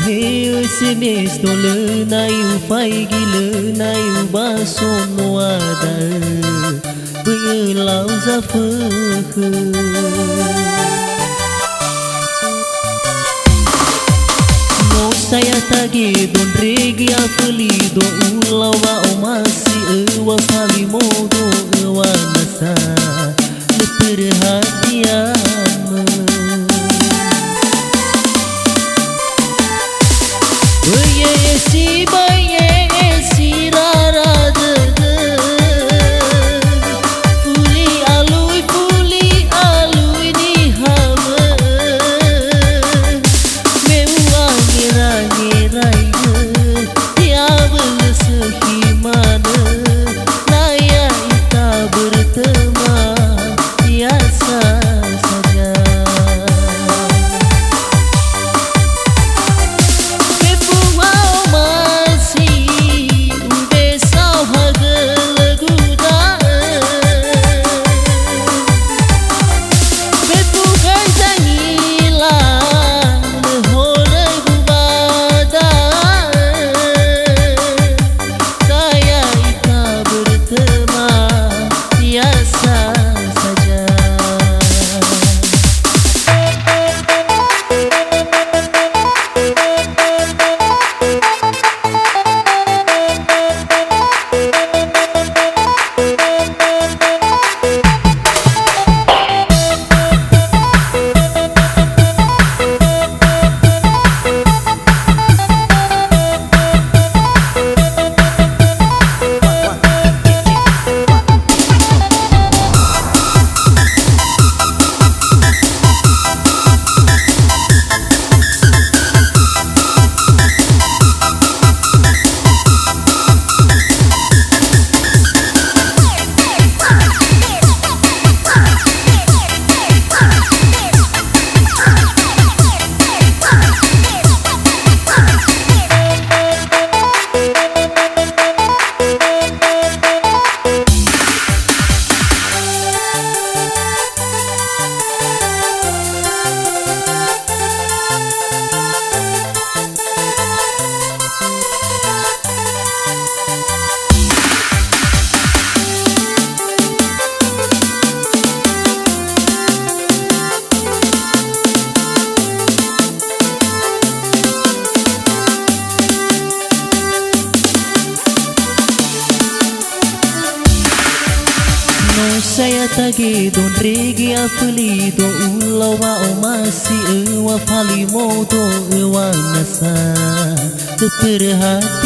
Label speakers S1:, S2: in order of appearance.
S1: he SMS no le na yu phai gi le na yu ba son no ada bơi lao ra phơ khơ no saya tagi don regi afli do ulau wa omasi wa fali modo wa nasa perhatian baye si rara de fuli alui ni hama mewa ngira tiada sehimana naya ita berteman biasa saja. Saya tagi don regi afli do ulau wa omasi wa fali modo wa nasa perhatianmu.